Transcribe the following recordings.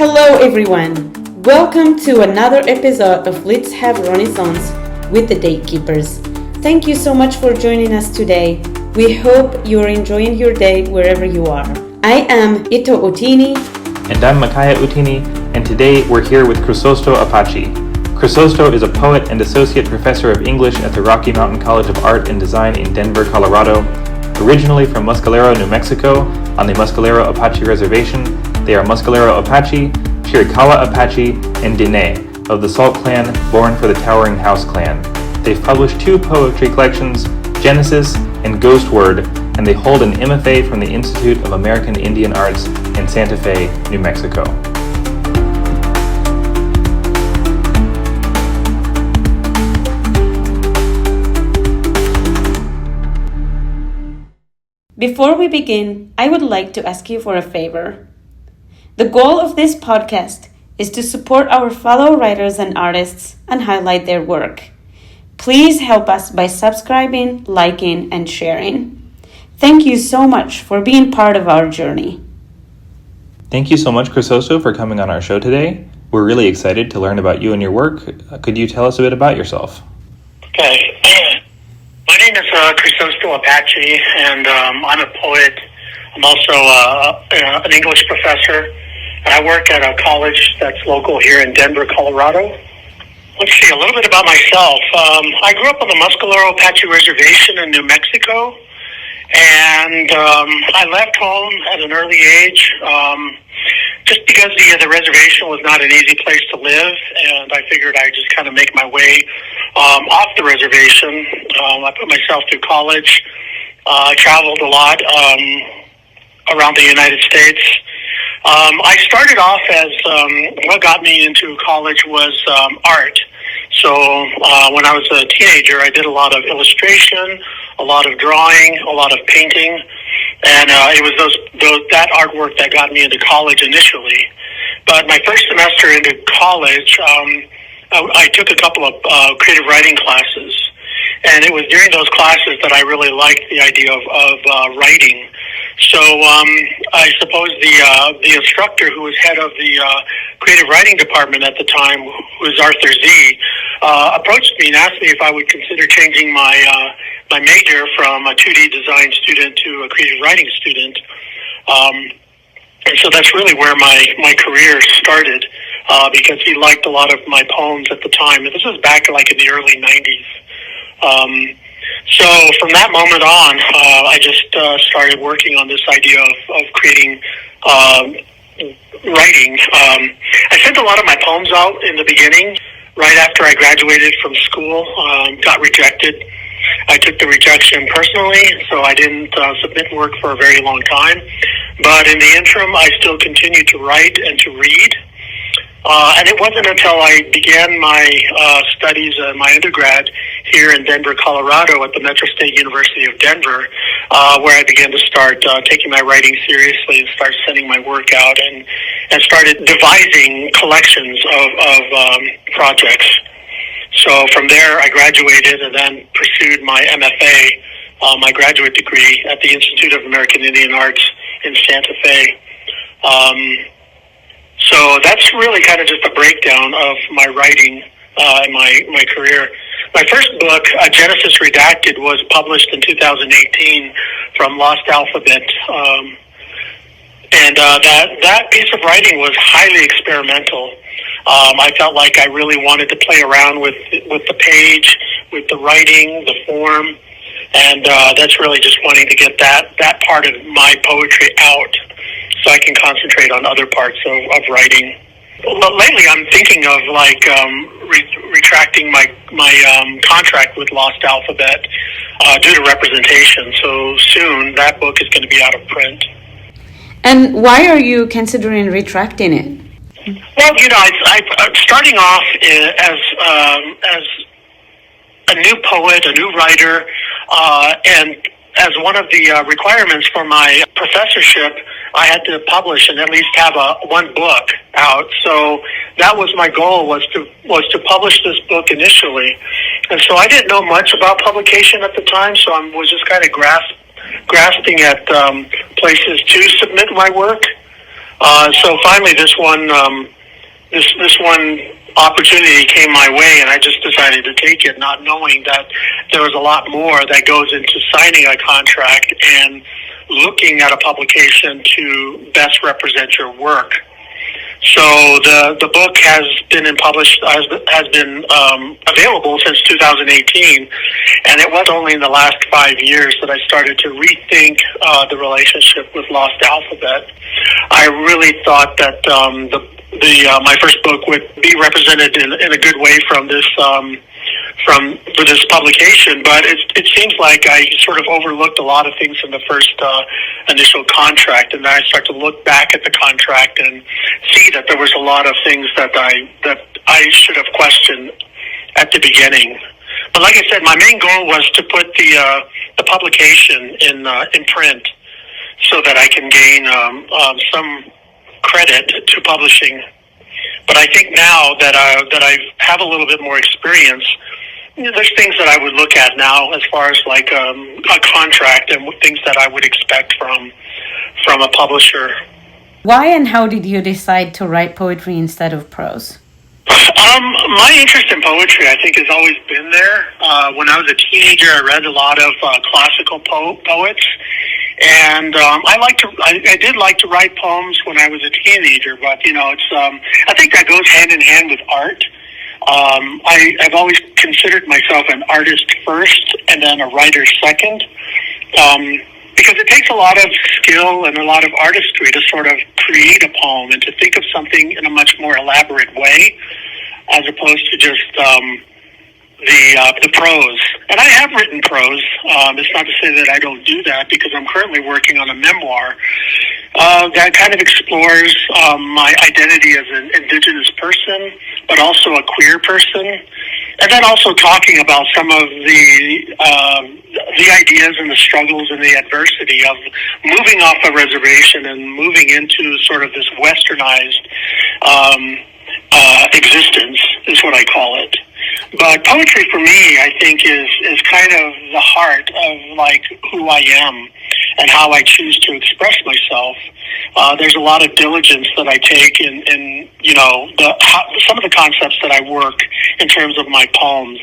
Hello everyone! Welcome to another episode of Let's Have Renaissance with the Datekeepers. Thank you so much for joining us today. We hope you are enjoying your day wherever you are. I am Ito Otini. And I'm Makaya Utini, and today we're here with Crisosto Apache. Crisosto is a poet and associate professor of English at the Rocky Mountain College of Art and Design in Denver, Colorado. Originally from Mescalero, New Mexico, on the Mescalero Apache Reservation, they are Mescalero Apache, Chiricahua Apache, and Diné, of the Salt Clan, born for the Towering House Clan. They've published 2 poetry collections, Genesis and Ghostword, and they hold an MFA from the Institute of American Indian Arts in Santa Fe, New Mexico. Before we begin, I would like to ask you for a favor. The goal of this podcast is to support our fellow writers and artists and highlight their work. Please help us by subscribing, liking, and sharing. Thank you so much for being part of our journey. Thank you so much, Crisosto, for coming on our show today. We're really excited to learn about you and your work. Could you tell us a bit about yourself? Okay. My name is Crisosto Apache, and I'm a poet. I'm also an English professor, and I work at a college that's local here in Denver, Colorado. Let's see, a little bit about myself. I grew up on the Mescalero Apache Reservation in New Mexico, and I left home at an early age just because the reservation was not an easy place to live, and I figured I'd just kind of make my way off the reservation. I put myself through college. I traveled a lot around the United States. I started off as what got me into college was art. So when I was a teenager, I did a lot of illustration, a lot of drawing, a lot of painting, and it was that artwork that got me into college initially. But my first semester into college, I took a couple of creative writing classes, and it was during those classes that I really liked the idea of writing. So I suppose the instructor who was head of the creative writing department at the time, who was Arthur Z, approached me and asked me if I would consider changing my major from a 2D design student to a creative writing student. And so that's really where my career started, because he liked a lot of my poems at the time. And this was back like in the early 90s. So from that moment on, I just started working on this idea of creating writing. I sent a lot of my poems out in the beginning, right after I graduated from school, got rejected. I took the rejection personally, so I didn't submit work for a very long time. But in the interim, I still continued to write and to read. And it wasn't until I began my studies, my undergrad here in Denver, Colorado at the Metro State University of Denver, where I began to start taking my writing seriously and start sending my work out and started devising collections of projects. So from there, I graduated and then pursued my MFA, my graduate degree at the Institute of American Indian Arts in Santa Fe. So that's really kind of just a breakdown of my writing and my career. My first book, Genesis Redacted, was published in 2018 from Lost Alphabet. And that piece of writing was highly experimental. I felt like I really wanted to play around with the page, with the writing, the form, and that's really just wanting to get that part of my poetry out so I can concentrate on other parts of writing. But lately I'm thinking of retracting my contract with Lost Alphabet due to representation. So soon that book is going to be out of print. And why are you considering retracting it? Well, I'm starting off as a new poet, a new writer, and as one of the requirements for my professorship, I had to publish and at least have one book out. So that was my goal, was to publish this book initially. And so I didn't know much about publication at the time, so I was just kind of grasping at places to submit my work. So finally, this one opportunity came my way, and I just decided to take it, not knowing that there was a lot more that goes into signing a contract and looking at a publication to best represent your work. So the book has been available since 2018, and it was only in the last 5 years that I started to rethink the relationship with Lost Alphabet. I really thought that my first book would be represented in a good way for this publication, but it seems like I sort of overlooked a lot of things in the first initial contract, and then I start to look back at the contract and see that there was a lot of things that I should have questioned at the beginning. But like I said, my main goal was to put the publication in print so that I can gain some credit to publishing. But I think now that I have a little bit more experience, there's things that I would look at now as far as like a contract and things that I would expect from a publisher. Why and how did you decide to write poetry instead of prose? My interest in poetry, I think, has always been there. When I was a teenager, I read a lot of classical poets, and I did like to write poems when I was a teenager. But I think that goes hand in hand with art. I've always considered myself an artist first, and then a writer second. Because it takes a lot of skill and a lot of artistry to sort of create a poem and to think of something in a much more elaborate way, as opposed to just the prose. And I have written prose. It's not to say that I don't do that, because I'm currently working on a memoir that kind of explores my identity as an indigenous person, but also a queer person, and then also talking about some of the ideas and the struggles and the adversity of moving off a reservation and moving into sort of this westernized existence, is what I call it. But poetry for me, I think, is kind of the heart of like who I am and how I choose to express myself. There's a lot of diligence that I take in some of the concepts that I work in terms of my poems.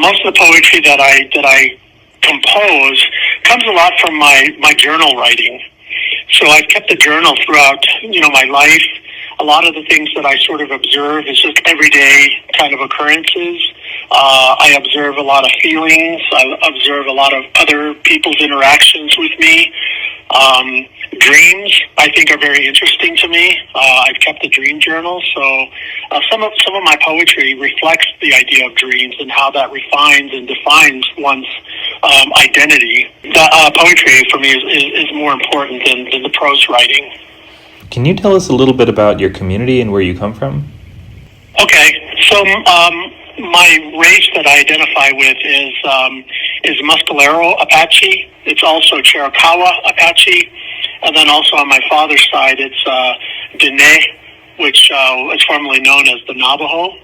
Most of the poetry that I compose comes a lot from my journal writing. So I've kept a journal throughout my life. A lot of the things that I sort of observe is just everyday kind of occurrences. I observe a lot of feelings. I observe a lot of other people's interactions with me. Dreams, I think, are very interesting to me. I've kept a dream journal, so some of my poetry reflects the idea of dreams and how that refines and defines one's identity. Poetry for me is more important than the prose writing. Can you tell us a little bit about your community and where you come from? Okay, so my race that I identify with is Mescalero Apache. It's also Chiricahua Apache, and then also on my father's side, it's Diné, which is formerly known as the Navajo.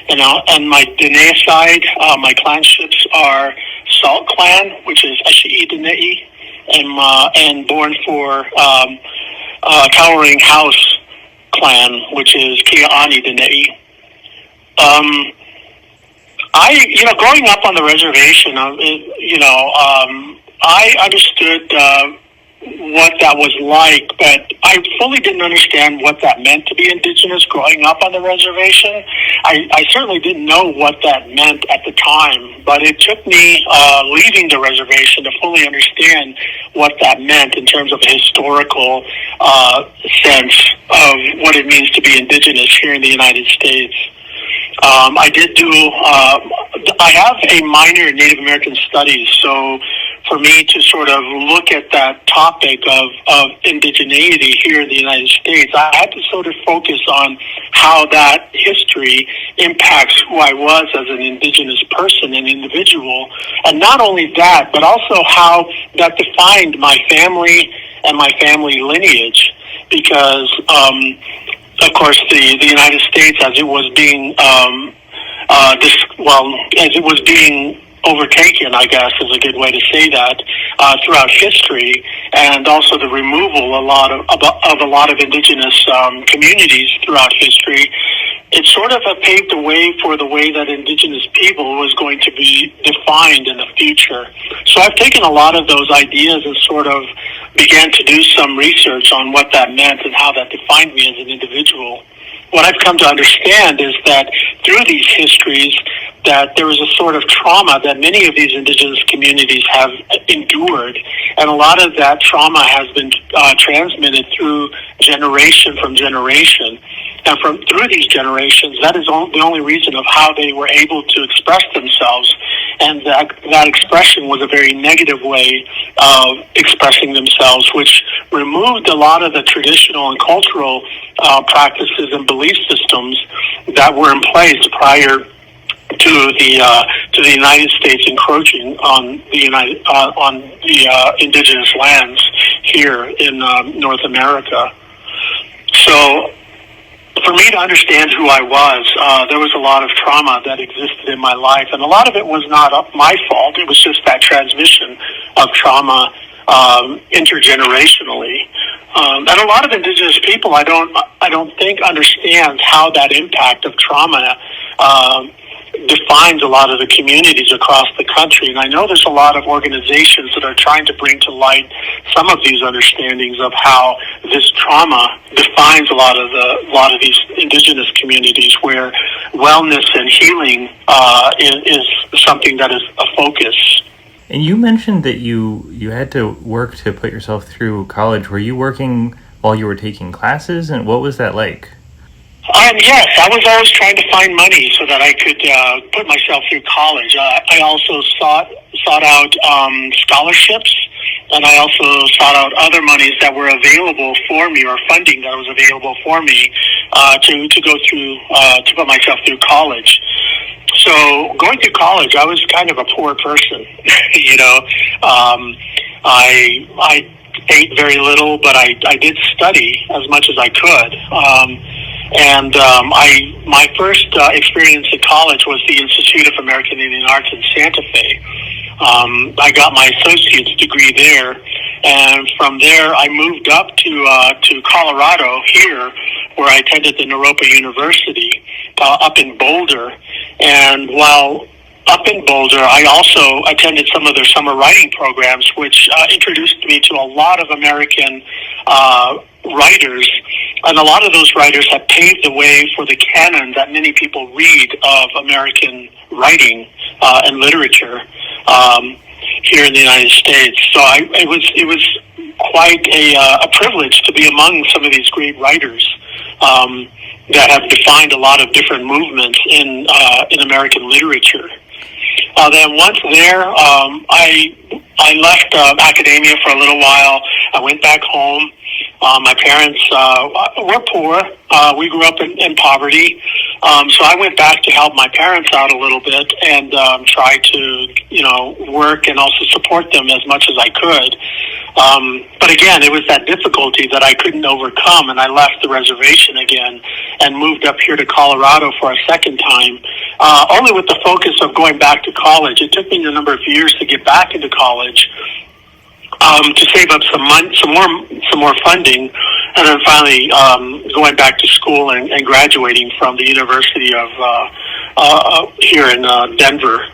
And on my Diné side, my clanships are Salt Clan, which is Ashi'i Diné, and born for Cowering House Clan, which is Kia'ani Diné. Growing up on the reservation, I understood what that was like, but I fully didn't understand what that meant to be indigenous growing up on the reservation. I certainly didn't know what that meant at the time, but it took me leaving the reservation to fully understand what that meant in terms of a historical sense of what it means to be indigenous here in the United States. I have a minor in Native American Studies, so for me to sort of look at that topic of indigeneity here in the United States, I had to sort of focus on how that history impacts who I was as an indigenous person and individual. And not only that, but also how that defined my family and my family lineage, because of course, the United States, as it was being overtaken, I guess is a good way to say that, throughout history, and also the removal of a lot of indigenous communities throughout history. It sort of paved the way for the way that indigenous people was going to be defined in the future. So I've taken a lot of those ideas and sort of began to do some research on what that meant and how that defined me as an individual. What I've come to understand is that through these histories, that there was a sort of trauma that many of these indigenous communities have endured, and a lot of that trauma has been transmitted through generation from generation. And through these generations, that is the only reason of how they were able to express themselves. And that expression was a very negative way of expressing themselves, which removed a lot of the traditional and cultural practices and belief systems that were in place prior to the United States encroaching on the indigenous lands here in North America. So, for me to understand who I was, there was a lot of trauma that existed in my life, and a lot of it was not my fault. It was just that transmission of trauma intergenerationally. And a lot of indigenous people, I don't think understands how that impact of trauma defines a lot of the communities across the country. And I know there's a lot of organizations that are trying to bring to light some of these understandings of how this trauma defines a lot of these indigenous communities, where wellness and healing is something that is a focus. And you mentioned that you had to work to put yourself through college. Were you working while you were taking classes, and what was that like? Yes, I was always trying to find money so that I could put myself through college. I also sought out scholarships, and I also sought out other monies that were available for me, or funding that was available for me to go through to put myself through college. So going through college, I was kind of a poor person. I ate very little, but I did study as much as I could. My first experience at college was the Institute of American Indian Arts in Santa Fe. I got my associate's degree there, and from there I moved up to Colorado here, where I attended the Naropa University up in Boulder. And while up in Boulder, I also attended some of their summer writing programs, which introduced me to a lot of American writers. And a lot of those writers have paved the way for the canon that many people read of American writing and literature here in the United States. So it was quite a privilege to be among some of these great writers that have defined a lot of different movements in American literature. Then once there, I left academia for a little while. I went back home. My parents were poor. We grew up in poverty. So I went back to help my parents out a little bit and try to, work and also support them as much as I could. But again, it was that difficulty that I couldn't overcome, and I left the reservation again and moved up here to Colorado for a second time, only with the focus of going back to college. It took me a number of years to get back into college, to save up some more funding, and then finally going back to school and graduating from the University of here in Denver,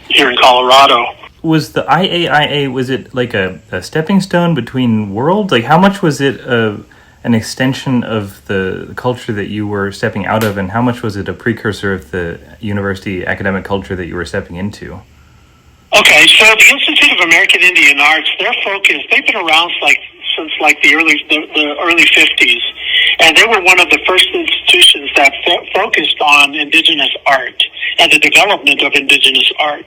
here in Colorado. Was the IAIA, was it like a stepping stone between worlds? Like, how much was it an extension of the culture that you were stepping out of, and how much was it a precursor of the university academic culture that you were stepping into? Okay, so the Institute of American Indian Arts, their focus, they've been around since the early 50s, and they were one of the first institutions that focused on indigenous art and the development of indigenous art.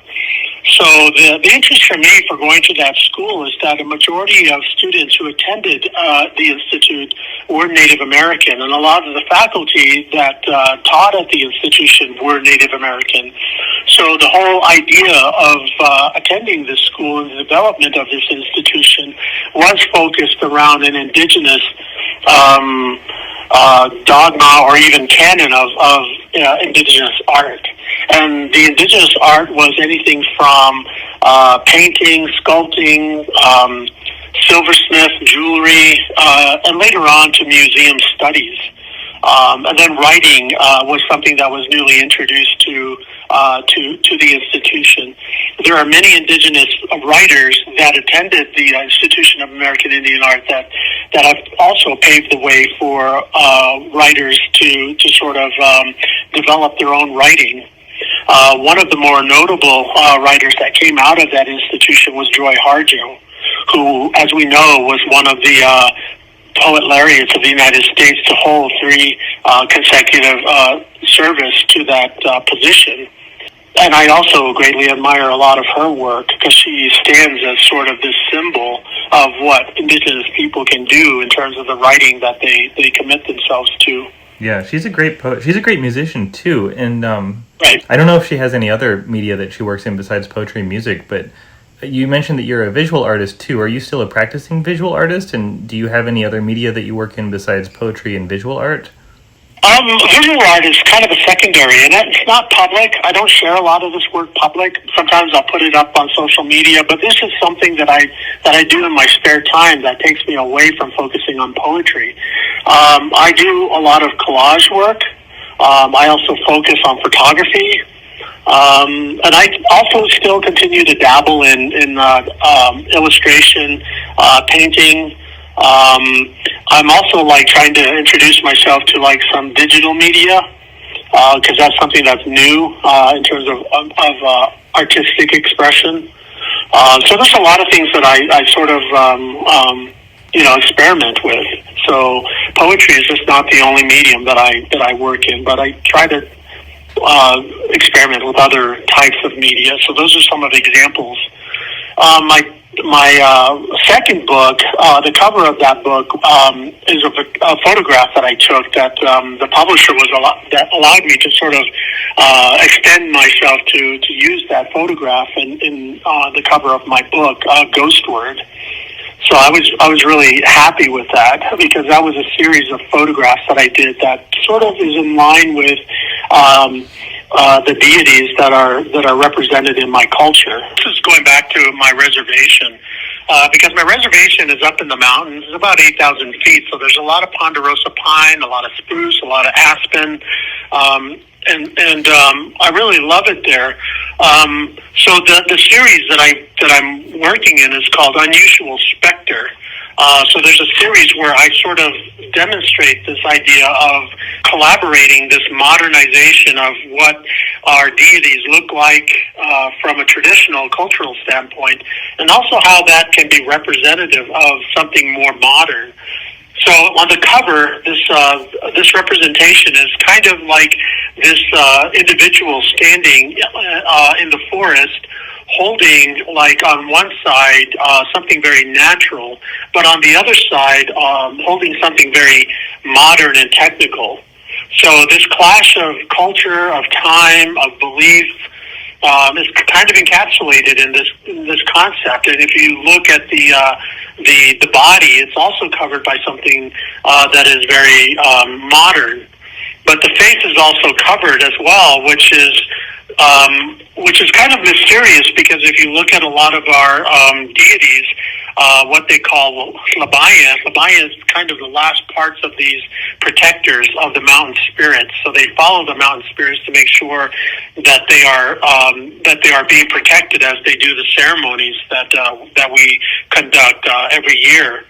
So the interest for me for going to that school is that a majority of students who attended the Institute were Native American, and a lot of the faculty that taught at the institution were Native American. So the whole idea of attending this school and the development of this institution was focused around an indigenous dogma or even canon of indigenous art. And the indigenous art was anything from painting, sculpting, silversmith, jewelry, and later on to museum studies. And then writing was something that was newly introduced to the institution. There are many indigenous writers that attended the Institution of American Indian Art that have also paved the way for writers to sort of develop their own writing. One of the more notable writers that came out of that institution was Joy Harjo, who, as we know, was one of the poet laureates of the United States to hold 3 consecutive service to that position. And I also greatly admire a lot of her work because she stands as sort of this symbol of what indigenous people can do in terms of the writing that they commit themselves to. Yeah, she's a great poet. She's a great musician too. And right. I don't know if she has any other media that she works in besides poetry and music, but you mentioned that you're a visual artist too. Are you still a practicing visual artist? And do you have any other media that you work in besides poetry and visual art? Visual art is kind of a secondary, and it's not public. I don't share a lot of this work public. Sometimes I'll put it up on social media, but this is something that I do in my spare time that takes me away from focusing on poetry. I do a lot of collage work. I also focus on photography. And I also still continue to dabble in illustration, painting. I'm also trying to introduce myself to some digital media, because that's something that's new in terms of artistic expression. So there's a lot of things that I sort of experiment with. So poetry is just not the only medium that I work in, but I try to experiment with other types of media. So those are some of the examples. My second book, the cover of that book is a photograph that I took that the publisher that allowed me to sort of extend myself to use that photograph in the cover of my book, Ghostword. So I was really happy with that because that was a series of photographs that I did that sort of is in line with the deities that are represented in my culture. This is going back to my reservation because my reservation is up in the mountains. It's about 8,000 feet, so there's a lot of ponderosa pine, a lot of spruce, a lot of aspen, and I really love it there. So the series that I'm working in is called Unusual Spectre. So there's a series where I sort of demonstrate this idea of collaborating this modernization of what our deities look like from a traditional cultural standpoint, and also how that can be representative of something more modern. So on the cover, this representation is kind of like this individual standing in the forest, holding on one side something very natural, but on the other side holding something very modern and technical. So this clash of culture, of time, of belief is kind of encapsulated in this concept. And if you look at the body, it's also covered by something that is very modern. But the face is also covered as well, which is kind of mysterious because if you look at a lot of our deities, what they call Labaya is kind of the last parts of these protectors of the mountain spirits. So they follow the mountain spirits to make sure that they are being protected as they do the ceremonies that we conduct every year.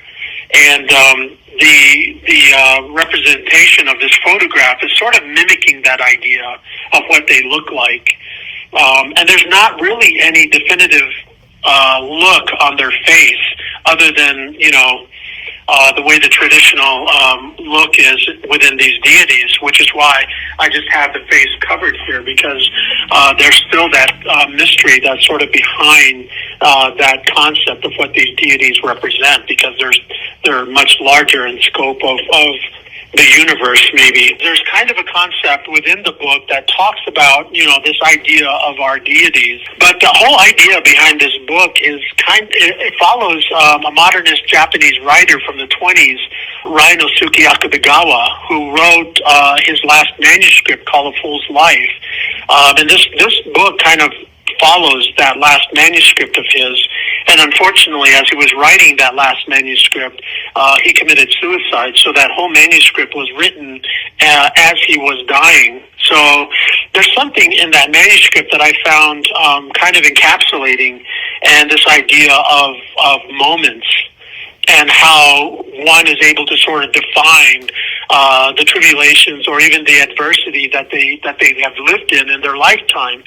And the representation of this photograph is sort of mimicking that idea of what they look like. And there's not really any definitive look on their face other than, the way the traditional look is within these deities, which is why I just have the face covered here, because there's still that mystery that's sort of behind that concept of what these deities represent, because they're much larger in scope of the universe, maybe. There's kind of a concept within the book that talks about, this idea of our deities. But the whole idea behind this book is it follows a modernist Japanese writer from the 20s, Ryunosuke Akutagawa, who wrote his last manuscript called A Fool's Life. And this book kind of follows that last manuscript of his. And unfortunately, as he was writing that last manuscript, he committed suicide. So that whole manuscript was written as he was dying. So there's something in that manuscript that I found kind of encapsulating, and this idea of moments, and how one is able to sort of define the tribulations or even the adversity that they have lived in their lifetime.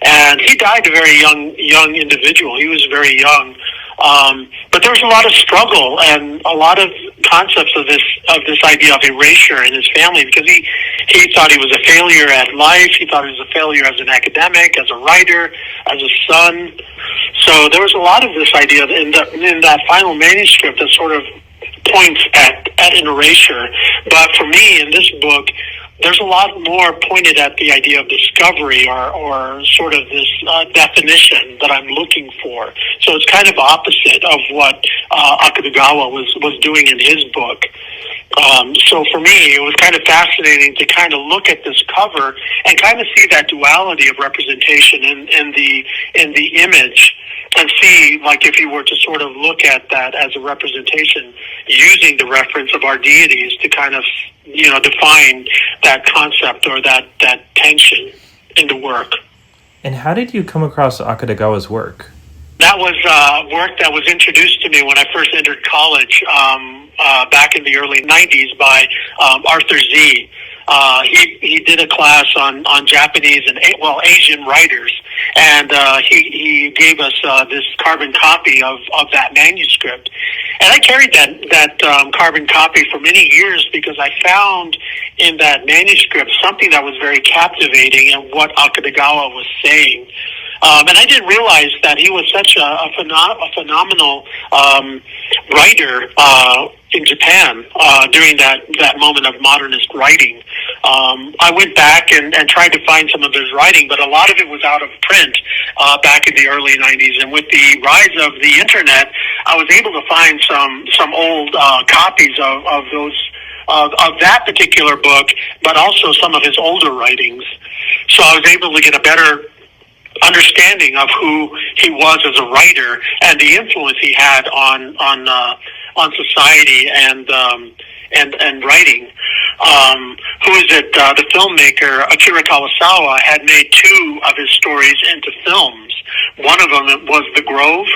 And he died a very young individual. He was very young. But there was a lot of struggle and a lot of concepts of this idea of erasure in his family, because he thought he was a failure at life. He thought he was a failure as an academic, as a writer, as a son. So there was a lot of this idea in that final manuscript that sort of points at an erasure. But for me, in this book, there's a lot more pointed at the idea of discovery or sort of this definition that I'm looking for. So it's kind of opposite of what Akutagawa was doing in his book. So for me, it was kind of fascinating to kind of look at this cover and kind of see that duality of representation in the image, and see, like, if you were to sort of look at that as a representation, using the reference of our deities to kind of, define that concept or that tension in the work. And how did you come across Akutagawa's work? That was work that was introduced to me when I first entered college back in the early 90s by Arthur Z. He did a class on Japanese and Asian writers, and he gave us this carbon copy of that manuscript. And I carried that carbon copy for many years because I found in that manuscript something that was very captivating in what Akutagawa was saying. And I didn't realize that he was such a phenomenal writer in Japan during that moment of modernist writing. I went back and tried to find some of his writing, but a lot of it was out of print back in the early 90s. And with the rise of the internet, I was able to find some old copies of those of that particular book, but also some of his older writings. So I was able to get a better understanding of who he was as a writer and the influence he had on society and writing. Who is it? The filmmaker Akira Kurosawa had made 2 of his stories into films. One of them was The Grove,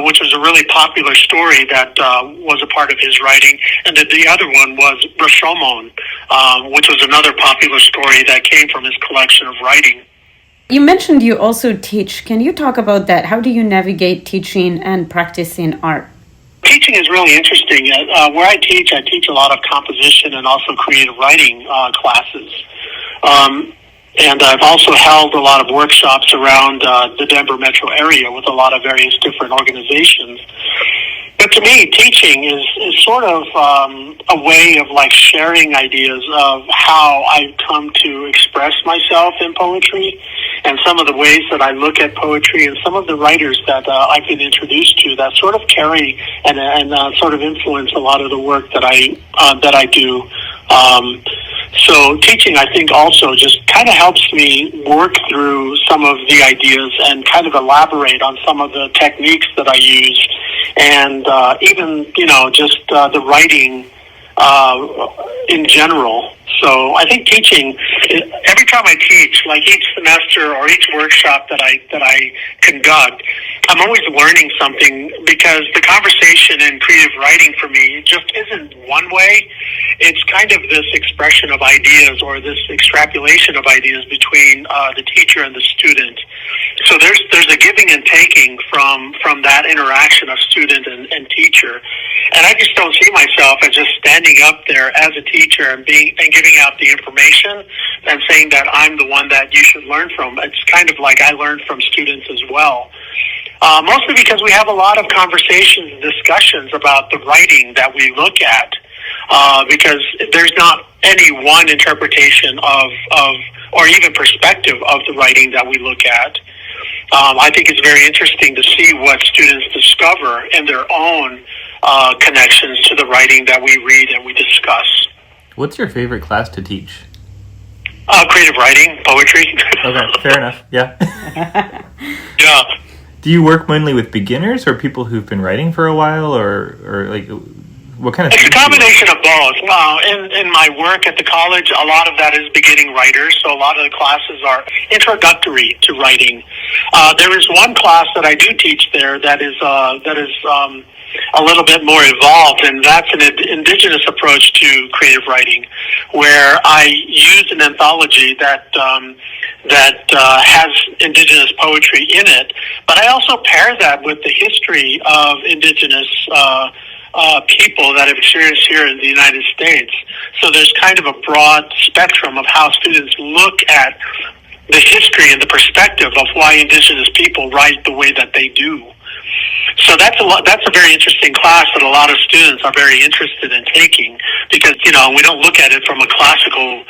which was a really popular story that was a part of his writing, and the other one was Rashomon, which was another popular story that came from his collection of writing. You mentioned you also teach. Can you talk about that? How do you navigate teaching and practicing art? Teaching is really interesting. Where I teach a lot of composition and also creative writing classes. And I've also held a lot of workshops around the Denver metro area with a lot of various different organizations. But to me, teaching is sort of a way of like sharing ideas of how I've come to express myself in poetry, and some of the ways that I look at poetry, and some of the writers that I've been introduced to that sort of carry and sort of influence a lot of the work that I do. So teaching, I think, also just kind of helps me work through some of the ideas and kind of elaborate on some of the techniques that I use, and even, just the writing in general. So I think teaching, every time I teach, like each semester or each workshop that I conduct, I'm always learning something, because the conversation in creative writing for me just isn't one way. It's kind of this expression of ideas, or this extrapolation of ideas between the teacher and the student. So there's a giving and taking from that interaction of student and teacher. And I just don't see myself as just standing up there as a teacher and giving out the information and saying that I'm the one that you should learn from. It's kind of like I learn from students as well. Mostly because we have a lot of conversations and discussions about the writing that we look at. because there's not any one interpretation of or even perspective of the writing that we look at. I think it's very interesting to see what students discover in their own connections to the writing that we read and we discuss. What's your favorite class to teach? Creative writing, poetry. Okay, fair enough. Yeah. Yeah. Do you work mainly with beginners or people who've been writing for a while, or like what kind of? It's a combination of both. In my work at the college, a lot of that is beginning writers, so a lot of the classes are introductory to writing. There is one class that I do teach there that is a little bit more involved, and that's an indigenous approach to creative writing, where I use an anthology that has indigenous poetry in it, but I also pair that with the history of indigenous people that have experienced here in the United States. So there's kind of a broad spectrum of how students look at the history and the perspective of why indigenous people write the way that they do. So that's a very interesting class that a lot of students are very interested in taking, because, we don't look at it from a classical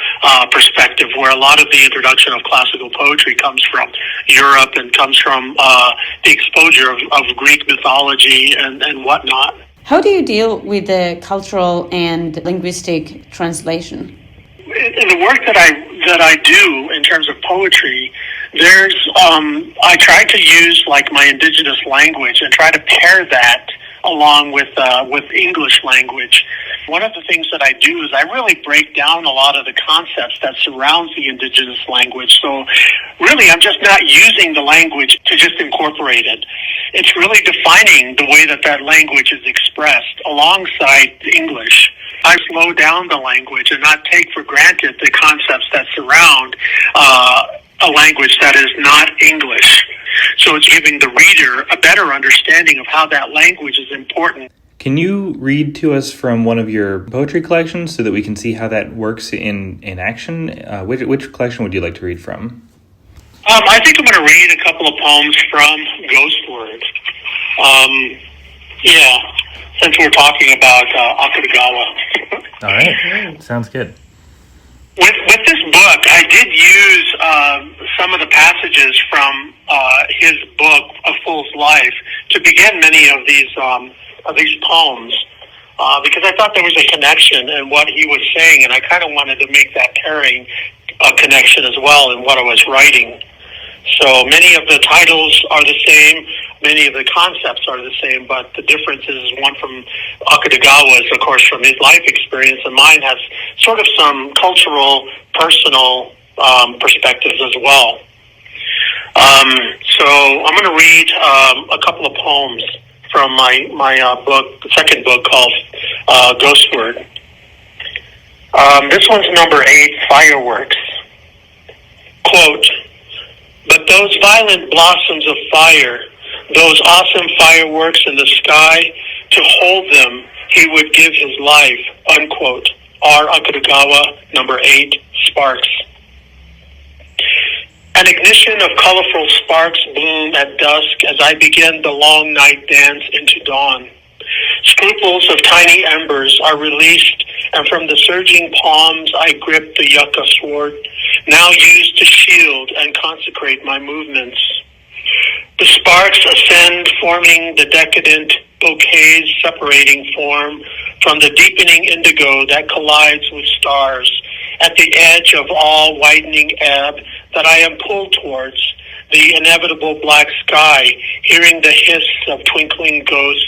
perspective, where a lot of the introduction of classical poetry comes from Europe and comes from the exposure of Greek mythology and whatnot. How do you deal with the cultural and linguistic translation? In the work that I do in terms of poetry, there's I try to use like my indigenous language and try to pair that along with English language. One of the things that I do is I really break down a lot of the concepts that surrounds the indigenous language. So really, I'm just not using the language to just incorporate it. It's really defining the way that language is expressed alongside English. I slow down the language and not take for granted the concepts that surround a language that is not English. So it's giving the reader a better understanding of how that language is important. Can you read to us from one of your poetry collections so that we can see how that works in action? Which collection would you like to read from? I think I'm going to read a couple of poems from Ghostword. Since we're talking about Akutagawa. All right, sounds good. With this book, I did use some of the passages from his book, A Fool's Life, to begin many of these poems, because I thought there was a connection in what he was saying, and I kind of wanted to make that pairing connection as well in what I was writing. So many of the titles are the same, many of the concepts are the same, but the difference is one from Akutagawa is, of course, from his life experience, and mine has sort of some cultural, personal perspectives as well. So I'm going to read a couple of poems from my book, second book called Ghostword. This one's number 8, Fireworks. Quote, "But those violent blossoms of fire, those awesome fireworks in the sky, to hold them, he would give his life," unquote. R. Akutagawa, number 8, Sparks. An ignition of colorful sparks bloom at dusk as I begin the long night dance into dawn. Scruples of tiny embers are released, and from the surging palms I grip the yucca sword, now used to shield and consecrate my movements. The sparks ascend, forming the decadent bouquets separating form from the deepening indigo that collides with stars, at the edge of all widening ebb that I am pulled towards, the inevitable black sky, hearing the hiss of twinkling ghosts,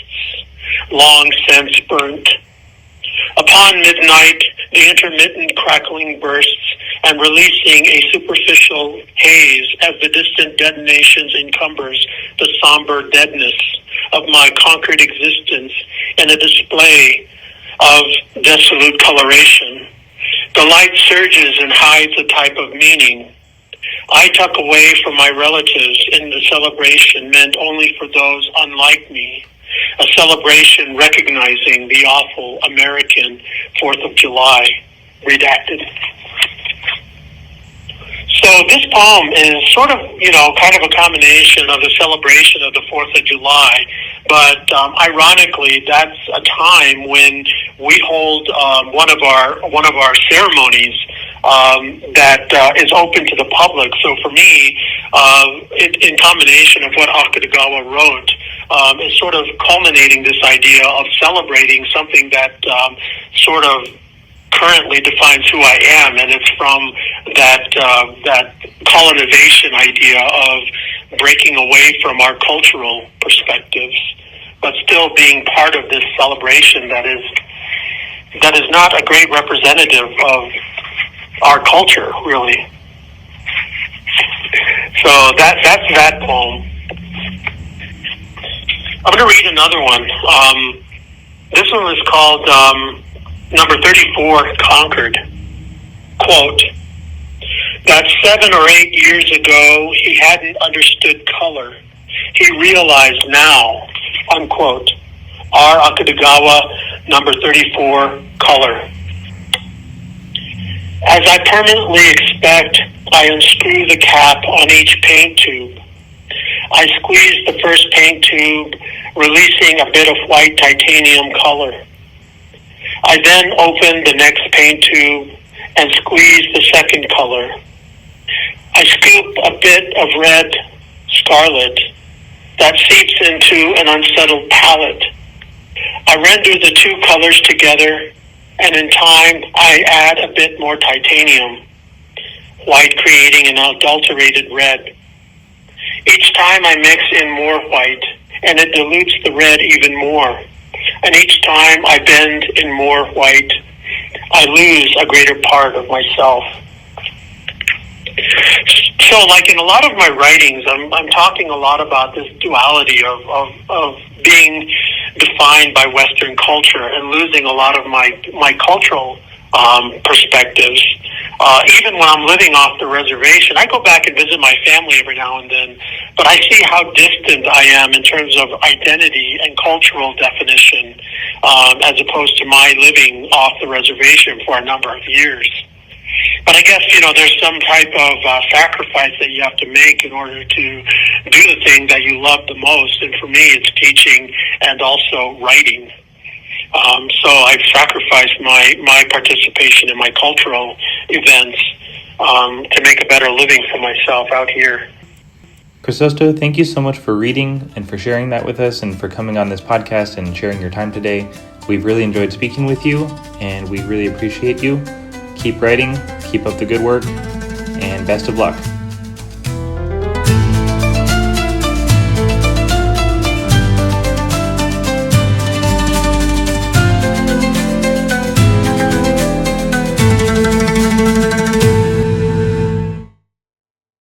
long since burnt. Upon midnight, the intermittent crackling bursts, and releasing a superficial haze as the distant detonations encumbers the somber deadness of my conquered existence in a display of dissolute coloration. The light surges and hides a type of meaning. I tuck away from my relatives in the celebration meant only for those unlike me. A celebration recognizing the awful American 4th of July. Redacted. So this poem is sort of, kind of a combination of the celebration of the 4th of July, but ironically, that's a time when we hold one of our ceremonies that is open to the public. So for me, in combination of what Akutagawa wrote, is sort of culminating this idea of celebrating something that sort of currently defines who I am, and it's from that colonization idea of breaking away from our cultural perspectives, but still being part of this celebration that is not a great representative of our culture, really. So that's that poem. I'm going to read another one. This one was called number 34, Conquered. Quote, that 7 or 8 years ago he hadn't understood color. He realized now, unquote. R. Akutagawa, number 34, Color. As I permanently expect, I unscrew the cap on each paint tube. I squeeze the first paint tube, releasing a bit of white titanium color. I then open the next paint tube and squeeze the second color. I scoop a bit of red scarlet that seeps into an unsettled palette. I render the two colors together, and in time I add a bit more titanium, white creating an adulterated red. Each time I mix in more white, and it dilutes the red even more. And each time I bend in more white, I lose a greater part of myself. So, like in a lot of my writings, I'm talking a lot about this duality of being defined by Western culture and losing a lot of my cultural perspectives. Even when I'm living off the reservation, I go back and visit my family every now and then, but I see how distant I am in terms of identity and cultural definition, as opposed to my living off the reservation for a number of years. But I guess, there's some type of sacrifice that you have to make in order to do the thing that you love the most. And for me, it's teaching and also writing. So I've sacrificed my participation in my cultural events to make a better living for myself out here. Crisosto, thank you so much for reading and for sharing that with us and for coming on this podcast and sharing your time today. We've really enjoyed speaking with you, and we really appreciate you. Keep writing, keep up the good work, and best of luck.